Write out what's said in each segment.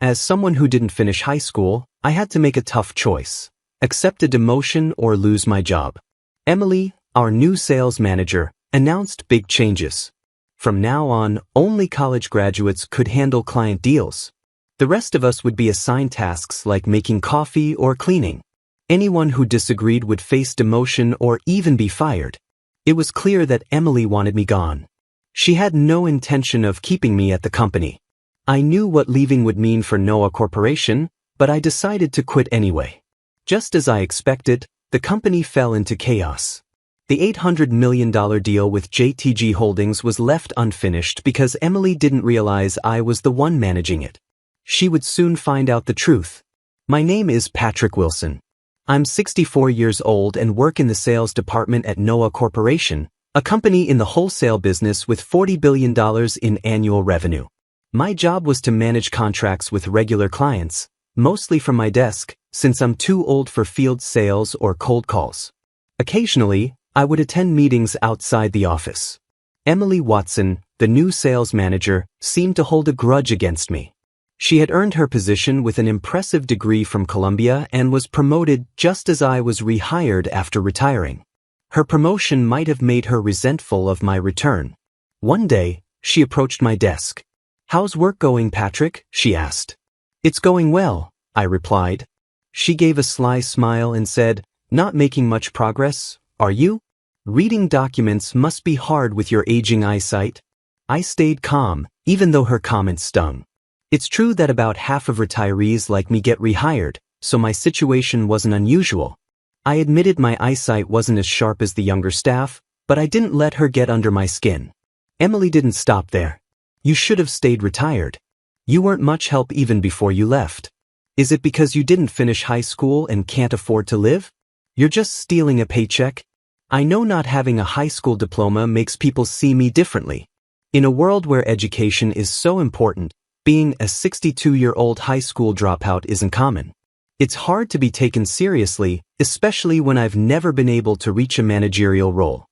As someone who didn't finish high school, I had to make a tough choice. Accept a demotion or lose my job. Emily, our new sales manager, announced big changes. From now on, only college graduates could handle client deals. The rest of us would be assigned tasks like making coffee or cleaning. Anyone who disagreed would face demotion or even be fired. It was clear that Emily wanted me gone. She had no intention of keeping me at the company. I knew what leaving would mean for Noah Corporation, but I decided to quit anyway. Just as I expected, the company fell into chaos. The $800 million deal with JTG Holdings was left unfinished because Emily didn't realize I was the one managing it. She would soon find out the truth. My name is Patrick Wilson. I'm 64 years old and work in the sales department at Noah Corporation, a company in the wholesale business with $40 billion in annual revenue. My job was to manage contracts with regular clients, mostly from my desk, since I'm too old for field sales or cold calls. Occasionally, I would attend meetings outside the office. Emily Watson, the new sales manager, seemed to hold a grudge against me. She had earned her position with an impressive degree from Columbia and was promoted just as I was rehired after retiring. Her promotion might have made her resentful of my return. One day, she approached my desk. "How's work going, Patrick?" she asked. "It's going well," I replied. She gave a sly smile and said, "Not making much progress, are you? Reading documents must be hard with your aging eyesight." I stayed calm, even though her comment stung. It's true that about half of retirees like me get rehired, so my situation wasn't unusual. I admitted my eyesight wasn't as sharp as the younger staff, but I didn't let her get under my skin. Emily didn't stop there. "You should have stayed retired. You weren't much help even before you left. Is it because you didn't finish high school and can't afford to live? You're just stealing a paycheck." I know not having a high school diploma makes people see me differently. In a world where education is so important, being a 62-year-old high school dropout isn't common. It's hard to be taken seriously, especially when I've never been able to reach a managerial role.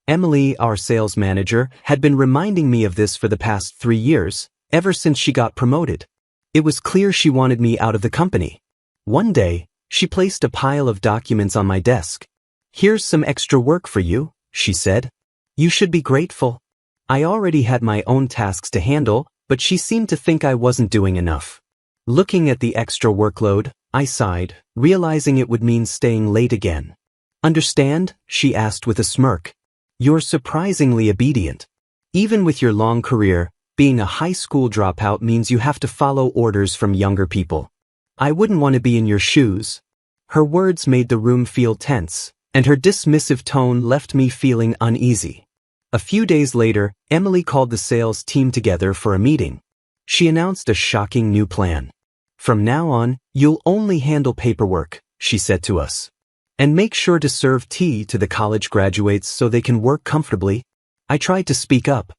Emily, our sales manager, had been reminding me of this for the past 3 years, ever since she got promoted. It was clear she wanted me out of the company. One day, she placed a pile of documents on my desk. "Here's some extra work for you," she said. "You should be grateful." I already had my own tasks to handle, but she seemed to think I wasn't doing enough. Looking at the extra workload, I sighed, realizing it would mean staying late again. "Understand?" she asked with a smirk. "You're surprisingly obedient. Even with your long career, being a high school dropout means you have to follow orders from younger people. I wouldn't want to be in your shoes." Her words made the room feel tense, and her dismissive tone left me feeling uneasy. A few days later, Emily called the sales team together for a meeting. She announced a shocking new plan. "From now on, you'll only handle paperwork," she said to us. "And make sure to serve tea to the college graduates so they can work comfortably." I tried to speak up.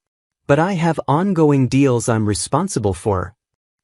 "But I have ongoing deals I'm responsible for."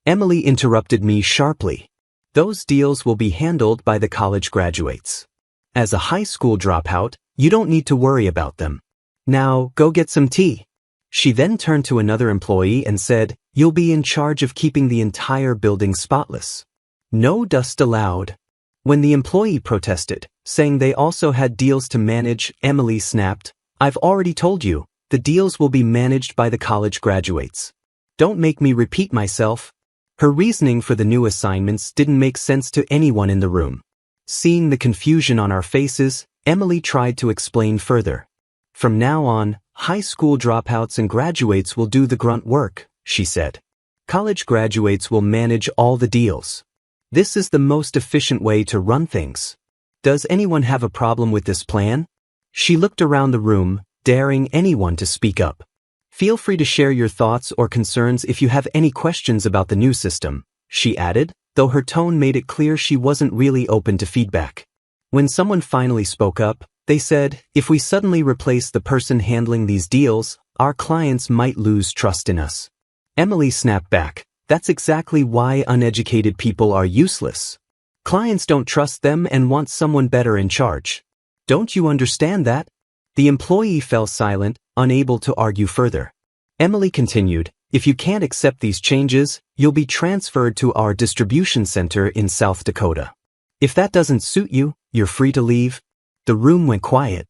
Emily interrupted me sharply. "Those deals will be handled by the college graduates. As a high school dropout, you don't need to worry about them. Now, go get some tea." She then turned to another employee and said, "You'll be in charge of keeping the entire building spotless. No dust allowed." When the employee protested, saying they also had deals to manage, Emily snapped, "I've already told you, the deals will be managed by the college graduates. Don't make me repeat myself." Her reasoning for the new assignments didn't make sense to anyone in the room. Seeing the confusion on our faces, Emily tried to explain further. "From now on, high school dropouts and graduates will do the grunt work," she said. "College graduates will manage all the deals. This is the most efficient way to run things. Does anyone have a problem with this plan?" She looked around the room, daring anyone to speak up. "Feel free to share your thoughts or concerns if you have any questions about the new system," she added, though her tone made it clear she wasn't really open to feedback. When someone finally spoke up, they said, "If we suddenly replace the person handling these deals, our clients might lose trust in us." Emily snapped back, "That's exactly why uneducated people are useless. Clients don't trust them and want someone better in charge. Don't you understand that?" The employee fell silent, unable to argue further. Emily continued, If you can't accept these changes, you'll be transferred to our distribution center in South Dakota. If that doesn't suit you, you're free to leave." The room went quiet.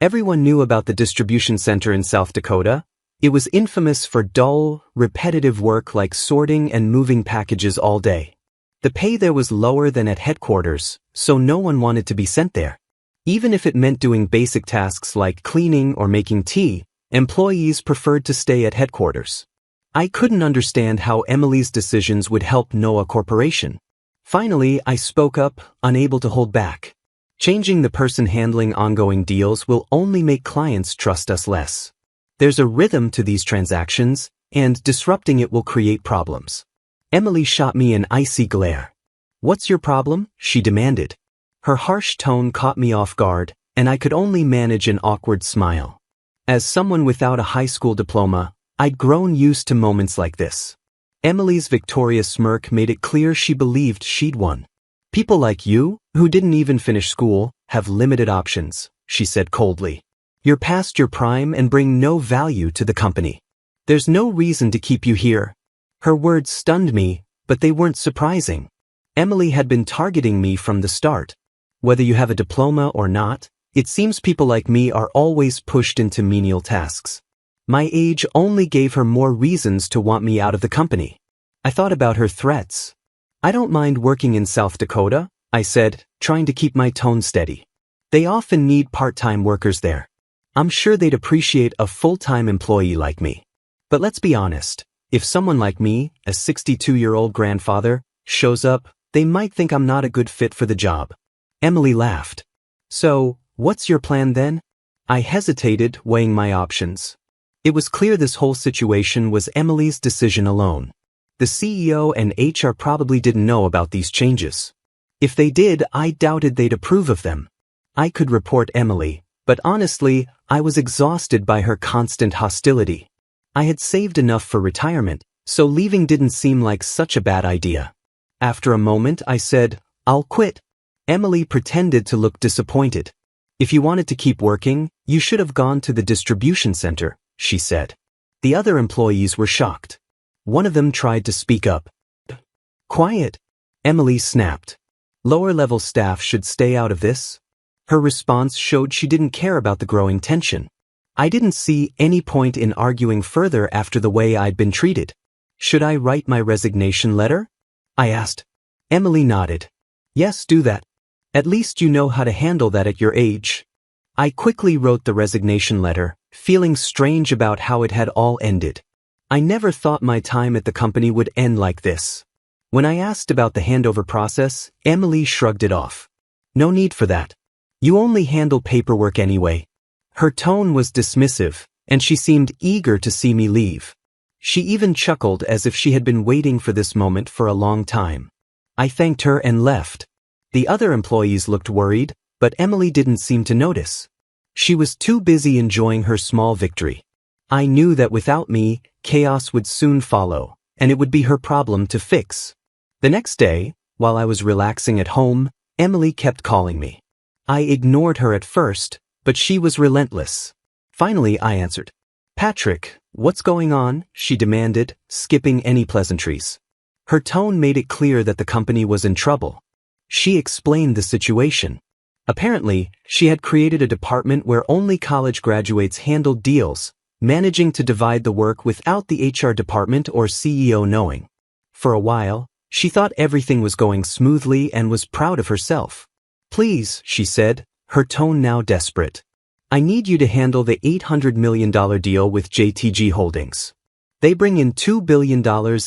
Everyone knew about the distribution center in South Dakota. It was infamous for dull, repetitive work like sorting and moving packages all day. The pay there was lower than at headquarters, so no one wanted to be sent there. Even if it meant doing basic tasks like cleaning or making tea, employees preferred to stay at headquarters. I couldn't understand how Emily's decisions would help Noah Corporation. Finally, I spoke up, unable to hold back. Changing the person handling ongoing deals will only make clients trust us less. There's a rhythm to these transactions, and disrupting it will create problems. Emily shot me an icy glare. "What's your problem?" she demanded. Her harsh tone caught me off guard, and I could only manage an awkward smile. As someone without a high school diploma, I'd grown used to moments like this. Emily's victorious smirk made it clear she believed she'd won. "People like you, who didn't even finish school, have limited options," she said coldly. "You're past your prime and bring no value to the company. There's no reason to keep you here." Her words stunned me, but they weren't surprising. Emily had been targeting me from the start. Whether you have a diploma or not, it seems people like me are always pushed into menial tasks. My age only gave her more reasons to want me out of the company. I thought about her threats. "I don't mind working in South Dakota," I said, trying to keep my tone steady. "They often need part-time workers there. I'm sure they'd appreciate a full-time employee like me. But let's be honest. If someone like me, a 62-year-old grandfather, shows up, they might think I'm not a good fit for the job." Emily laughed. "So, what's your plan then?" I hesitated, weighing my options. It was clear this whole situation was Emily's decision alone. The CEO and HR probably didn't know about these changes. If they did, I doubted they'd approve of them. I could report Emily, but honestly, I was exhausted by her constant hostility. I had saved enough for retirement, so leaving didn't seem like such a bad idea. After a moment, I said, "I'll quit." Emily pretended to look disappointed. "If you wanted to keep working, you should have gone to the distribution center," she said. The other employees were shocked. One of them tried to speak up. "Quiet," Emily snapped. "Lower-level staff should stay out of this." Her response showed she didn't care about the growing tension. I didn't see any point in arguing further after the way I'd been treated. "Should I write my resignation letter?" I asked. Emily nodded. "Yes, do that. At least you know how to handle that at your age." I quickly wrote the resignation letter, feeling strange about how it had all ended. I never thought my time at the company would end like this. When I asked about the handover process, Emily shrugged it off. "No need for that. You only handle paperwork anyway." Her tone was dismissive, and she seemed eager to see me leave. She even chuckled as if she had been waiting for this moment for a long time. I thanked her and left. The other employees looked worried, but Emily didn't seem to notice. She was too busy enjoying her small victory. I knew that without me, chaos would soon follow, and it would be her problem to fix. The next day, while I was relaxing at home, Emily kept calling me. I ignored her at first, but she was relentless. Finally, I answered. "Patrick, what's going on?" she demanded, skipping any pleasantries. Her tone made it clear that the company was in trouble. She explained the situation. Apparently, she had created a department where only college graduates handled deals, managing to divide the work without the HR department or CEO knowing. For a while, she thought everything was going smoothly and was proud of herself. "Please," she said, her tone now desperate. "I need you to handle the $800 million deal with JTG Holdings. They bring in $2 billion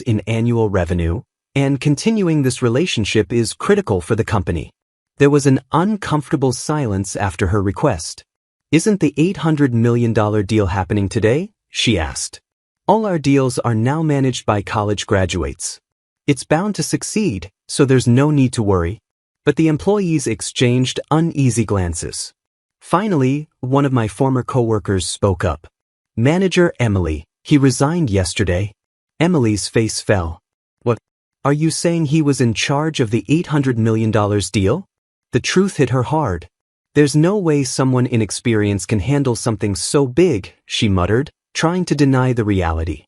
in annual revenue, and continuing this relationship is critical for the company." There was an uncomfortable silence after her request. "Isn't the $800 million deal happening today?" she asked. "All our deals are now managed by college graduates. It's bound to succeed, so there's no need to worry." But the employees exchanged uneasy glances. Finally, one of my former coworkers spoke up. "Manager Emily, he resigned yesterday." Emily's face fell. "What? Are you saying he was in charge of the $800 million deal?" The truth hit her hard. "There's no way someone inexperienced can handle something so big," she muttered, trying to deny the reality.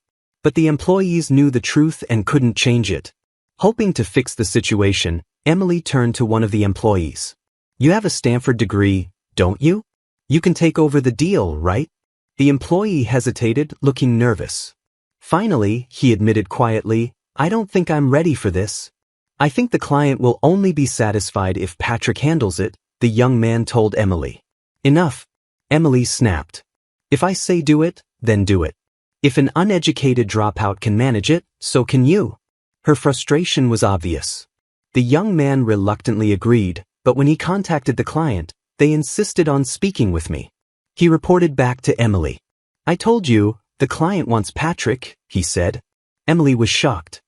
But the employees knew the truth and couldn't change it. Hoping to fix the situation, Emily turned to one of the employees. "You have a Stanford degree, don't you? You can take over the deal, right?" The employee hesitated, looking nervous. Finally, he admitted quietly, "I don't think I'm ready for this. I think the client will only be satisfied if Patrick handles it," the young man told Emily. "Enough," Emily snapped. "If I say do it, then do it. If an uneducated dropout can manage it, so can you." Her frustration was obvious. The young man reluctantly agreed, but when he contacted the client, they insisted on speaking with me. He reported back to Emily. "I told you, the client wants Patrick," he said. Emily was shocked.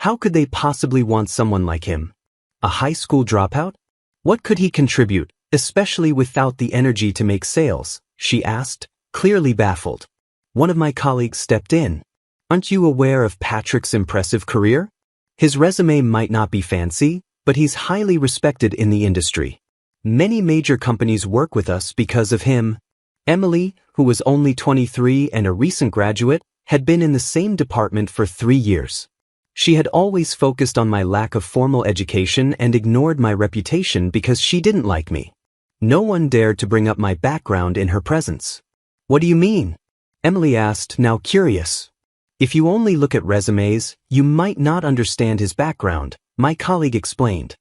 How could they possibly want someone like him? A high school dropout? What could he contribute, especially without the energy to make sales? She asked, clearly baffled. One of my colleagues stepped in. "Aren't you aware of Patrick's impressive career? His resume might not be fancy, but he's highly respected in the industry. Many major companies work with us because of him." Emily, who was only 23 and a recent graduate, had been in the same department for 3 years. She had always focused on my lack of formal education and ignored my reputation because she didn't like me. No one dared to bring up my background in her presence. "What do you mean?" Emily asked, now curious. "If you only look at resumes, you might not understand his background," my colleague explained.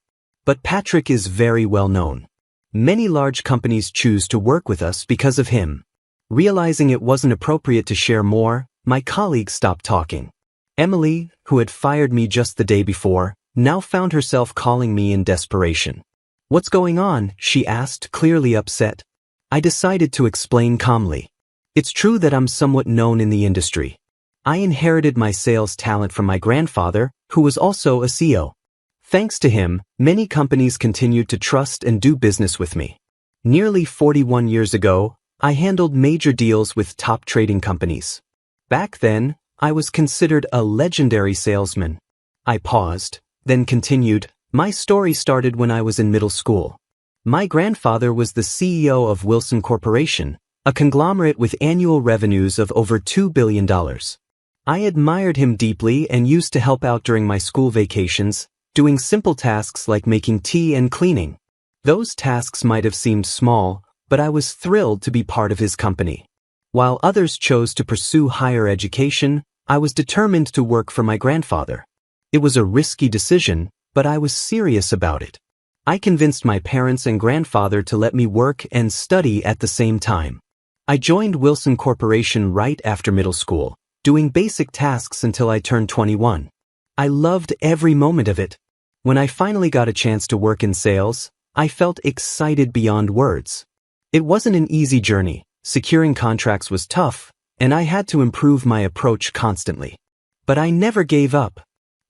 "But Patrick is very well known. Many large companies choose to work with us because of him." Realizing it wasn't appropriate to share more, my colleague stopped talking. Emily, who had fired me just the day before, now found herself calling me in desperation. "What's going on?" she asked, clearly upset. I decided to explain calmly. "It's true that I'm somewhat known in the industry. I inherited my sales talent from my grandfather, who was also a CEO. Thanks to him, many companies continued to trust and do business with me. Nearly 41 years ago, I handled major deals with top trading companies. Back then, I was considered a legendary salesman." I paused, then continued, "My story started when I was in middle school. My grandfather was the CEO of Wilson Corporation, a conglomerate with annual revenues of over $2 billion. I admired him deeply and used to help out during my school vacations, doing simple tasks like making tea and cleaning. Those tasks might have seemed small, but I was thrilled to be part of his company. While others chose to pursue higher education, I was determined to work for my grandfather. It was a risky decision, but I was serious about it. I convinced my parents and grandfather to let me work and study at the same time. I joined Wilson Corporation right after middle school, doing basic tasks until I turned 21. I loved every moment of it. When I finally got a chance to work in sales, I felt excited beyond words. It wasn't an easy journey. Securing contracts was tough, and I had to improve my approach constantly. But I never gave up.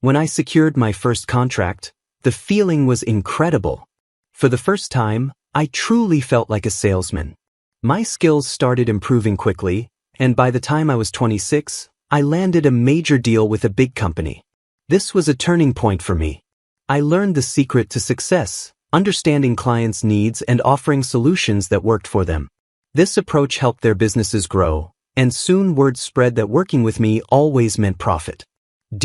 When I secured my first contract, the feeling was incredible. For the first time, I truly felt like a salesman. My skills started improving quickly, and by the time I was 26, I landed a major deal with a big company. This was a turning point for me. I learned the secret to success, understanding clients' needs and offering solutions that worked for them. This approach helped their businesses grow, and soon word spread that working with me always meant profit.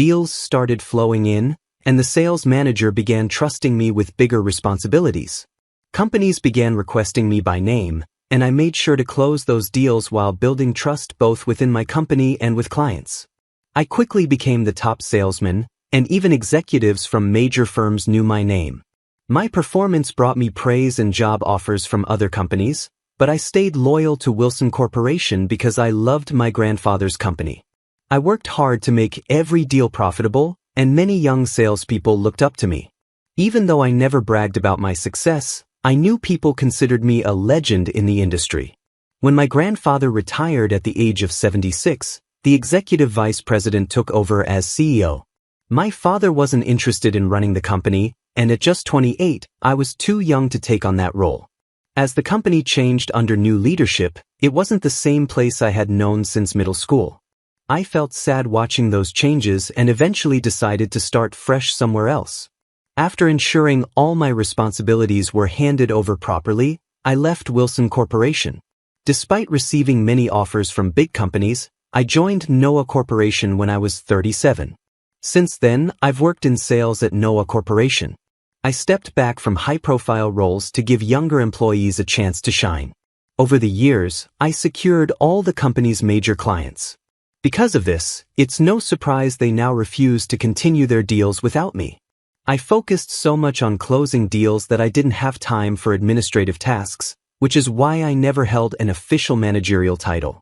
Deals started flowing in, and the sales manager began trusting me with bigger responsibilities. Companies began requesting me by name, and I made sure to close those deals while building trust both within my company and with clients. I quickly became the top salesman, and even executives from major firms knew my name. My performance brought me praise and job offers from other companies, but I stayed loyal to Wilson Corporation because I loved my grandfather's company. I worked hard to make every deal profitable, and many young salespeople looked up to me. Even though I never bragged about my success, I knew people considered me a legend in the industry. When my grandfather retired at the age of 76, the executive vice president took over as CEO. My father wasn't interested in running the company, and at just 28, I was too young to take on that role. As the company changed under new leadership, it wasn't the same place I had known since middle school. I felt sad watching those changes and eventually decided to start fresh somewhere else. After ensuring all my responsibilities were handed over properly, I left Wilson Corporation. Despite receiving many offers from big companies, I joined Noah Corporation when I was 37. Since then, I've worked in sales at Noah Corporation. I stepped back from high-profile roles to give younger employees a chance to shine. Over the years, I secured all the company's major clients. Because of this, it's no surprise they now refuse to continue their deals without me. I focused so much on closing deals that I didn't have time for administrative tasks, which is why I never held an official managerial title.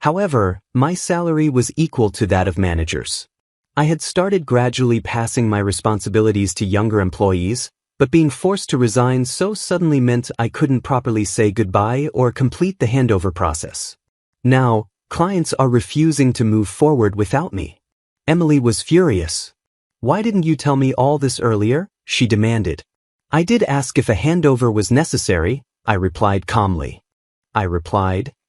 However, my salary was equal to that of managers. I had started gradually passing my responsibilities to younger employees, but being forced to resign so suddenly meant I couldn't properly say goodbye or complete the handover process. Now, clients are refusing to move forward without me. Emily was furious. "Why didn't you tell me all this earlier?" she demanded. "I did ask if a handover was necessary," I replied calmly.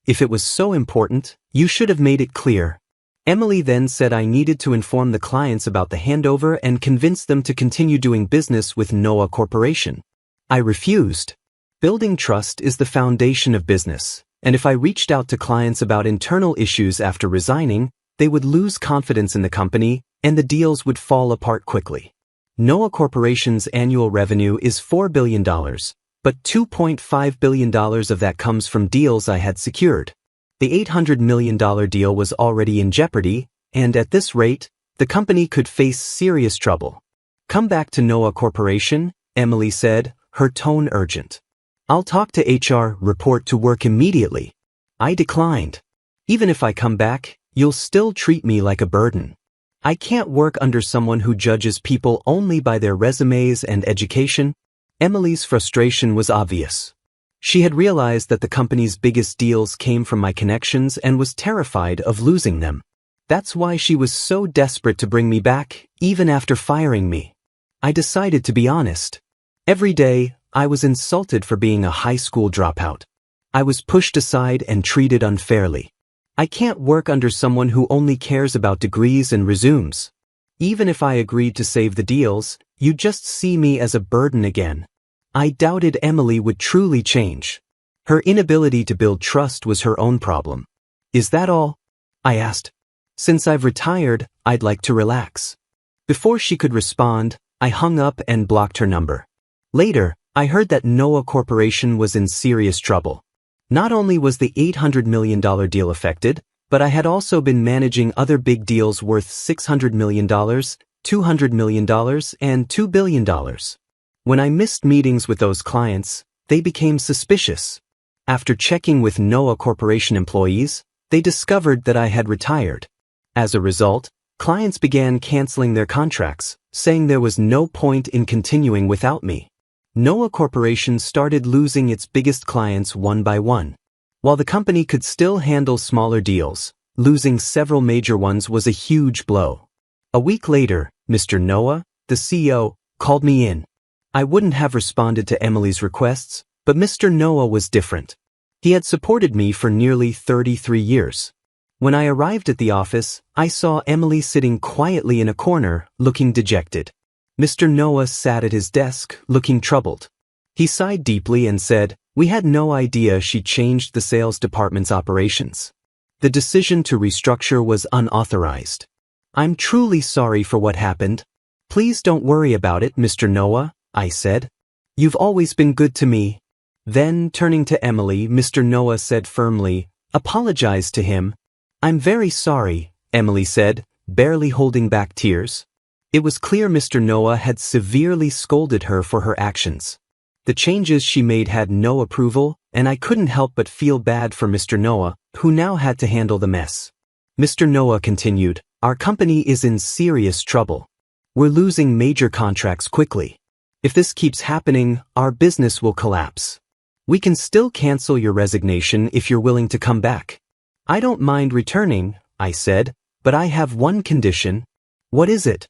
"If it was so important, you should have made it clear." Emily then said I needed to inform the clients about the handover and convince them to continue doing business with Noah Corporation. I refused. Building trust is the foundation of business, and if I reached out to clients about internal issues after resigning, they would lose confidence in the company and the deals would fall apart quickly. Noah Corporation's annual revenue is $4 billion, but $2.5 billion of that comes from deals I had secured. The $800 million deal was already in jeopardy, and at this rate, the company could face serious trouble. "Come back to Noah Corporation," Emily said, her tone urgent. "I'll talk to HR, report to work immediately." I declined. "Even if I come back, you'll still treat me like a burden. I can't work under someone who judges people only by their resumes and education." Emily's frustration was obvious. She had realized that the company's biggest deals came from my connections and was terrified of losing them. That's why she was so desperate to bring me back, even after firing me. I decided to be honest. Every day, I was insulted for being a high school dropout. I was pushed aside and treated unfairly. I can't work under someone who only cares about degrees and resumes. Even if I agreed to save the deals, you just see me as a burden again. I doubted Emily would truly change. Her inability to build trust was her own problem. "Is that all?" I asked. "Since I've retired, I'd like to relax." Before she could respond, I hung up and blocked her number. Later, I heard that Noah Corporation was in serious trouble. Not only was the $800 million deal affected, but I had also been managing other big deals worth $600 million, $200 million, and $2 billion. When I missed meetings with those clients, they became suspicious. After checking with Noah Corporation employees, they discovered that I had retired. As a result, clients began canceling their contracts, saying there was no point in continuing without me. Noah Corporation started losing its biggest clients one by one. While the company could still handle smaller deals, losing several major ones was a huge blow. A week later, Mr. Noah, the CEO, called me in. I wouldn't have responded to Emily's requests, but Mr. Noah was different. He had supported me for nearly 33 years. When I arrived at the office, I saw Emily sitting quietly in a corner, looking dejected. Mr. Noah sat at his desk, looking troubled. He sighed deeply and said, "We had no idea she changed the sales department's operations. The decision to restructure was unauthorized. I'm truly sorry for what happened. Please don't worry about it, Mr. Noah," I said. "You've always been good to me." Then, turning to Emily, Mr. Noah said firmly, "Apologize to him." "I'm very sorry," Emily said, barely holding back tears. It was clear Mr. Noah had severely scolded her for her actions. The changes she made had no approval, and I couldn't help but feel bad for Mr. Noah, who now had to handle the mess. Mr. Noah continued, "Our company is in serious trouble. We're losing major contracts quickly. If this keeps happening, our business will collapse. We can still cancel your resignation if you're willing to come back." "I don't mind returning," I said, "but I have one condition." "What is it?"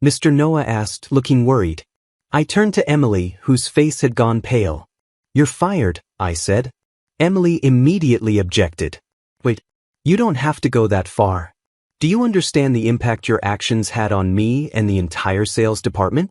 Mr. Noah asked, looking worried. I turned to Emily, whose face had gone pale. "You're fired," I said. Emily immediately objected. "Wait, you don't have to go that far. Do you understand the impact your actions had on me and the entire sales department?"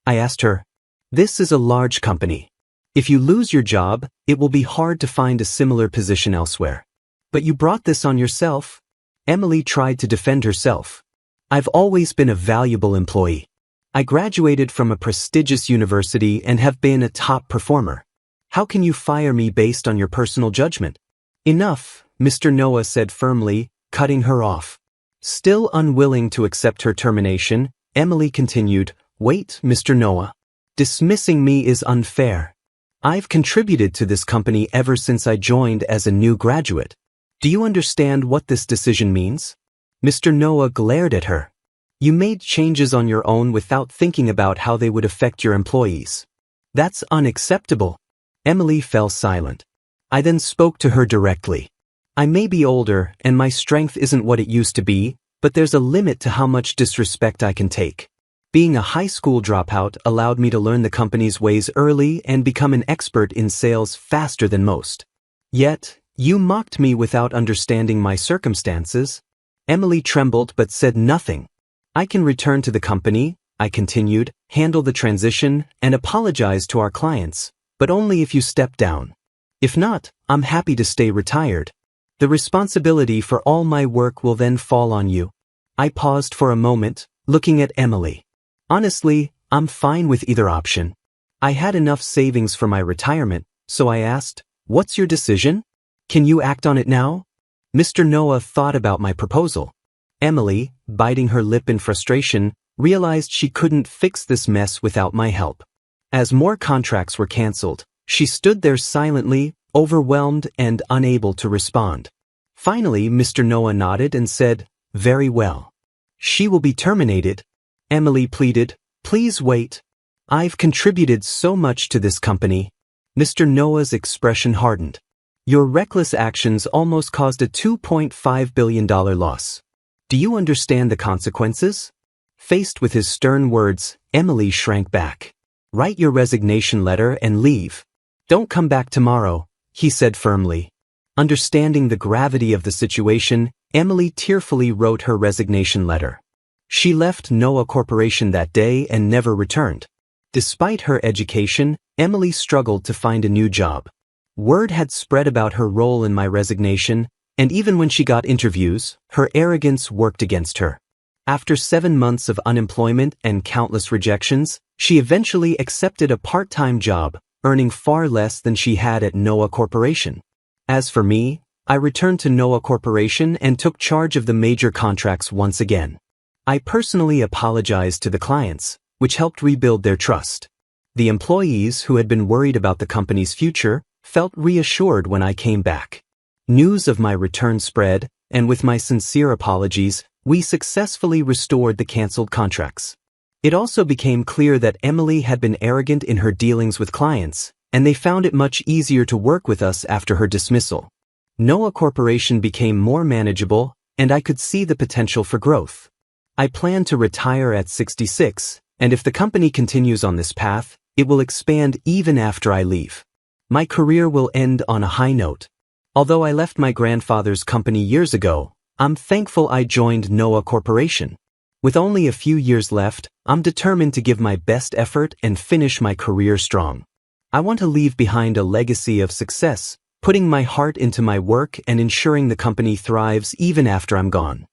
I asked her. "This is a large company. If you lose your job, it will be hard to find a similar position elsewhere. But you brought this on yourself." Emily tried to defend herself. I've always been a valuable employee. I graduated from a prestigious university and have been a top performer. How can you fire me based on your personal judgment? Enough, Mr. Noah said firmly, cutting her off. Still unwilling to accept her termination, Emily continued, Wait, Mr. Noah. Dismissing me is unfair. I've contributed to this company ever since I joined as a new graduate. Do you understand what this decision means? Mr. Noah glared at her. You made changes on your own without thinking about how they would affect your employees. That's unacceptable. Emily fell silent. I then spoke to her directly. I may be older and my strength isn't what it used to be, but there's a limit to how much disrespect I can take. Being a high school dropout allowed me to learn the company's ways early and become an expert in sales faster than most. Yet, you mocked me without understanding my circumstances. Emily trembled but said nothing. I can return to the company, I continued, handle the transition, and apologize to our clients, but only if you step down. If not, I'm happy to stay retired. The responsibility for all my work will then fall on you. I paused for a moment, looking at Emily. Honestly, I'm fine with either option. I had enough savings for my retirement, so I asked, What's your decision? Can you act on it now? Mr. Noah thought about my proposal. Emily, biting her lip in frustration, realized she couldn't fix this mess without my help. As more contracts were canceled, she stood there silently, overwhelmed and unable to respond. Finally, Mr. Noah nodded and said, Very well. She will be terminated. Emily pleaded, Please wait. I've contributed so much to this company. Mr. Noah's expression hardened. Your reckless actions almost caused a $2.5 billion loss. Do you understand the consequences? Faced with his stern words, Emily shrank back. Write your resignation letter and leave. Don't come back tomorrow, he said firmly. Understanding the gravity of the situation, Emily tearfully wrote her resignation letter. She left Noah Corporation that day and never returned. Despite her education, Emily struggled to find a new job. Word had spread about her role in my resignation, and even when she got interviews, her arrogance worked against her. After 7 months of unemployment and countless rejections, she eventually accepted a part-time job, earning far less than she had at Noah Corporation. As for me, I returned to Noah Corporation and took charge of the major contracts once again. I personally apologized to the clients, which helped rebuild their trust. The employees who had been worried about the company's future felt reassured when I came back. News of my return spread, and with my sincere apologies, we successfully restored the canceled contracts. It also became clear that Emily had been arrogant in her dealings with clients, and they found it much easier to work with us after her dismissal. Noah Corporation became more manageable, and I could see the potential for growth. I plan to retire at 66, and if the company continues on this path, it will expand even after I leave. My career will end on a high note. Although I left my grandfather's company years ago, I'm thankful I joined Noah Corporation. With only a few years left, I'm determined to give my best effort and finish my career strong. I want to leave behind a legacy of success, putting my heart into my work and ensuring the company thrives even after I'm gone.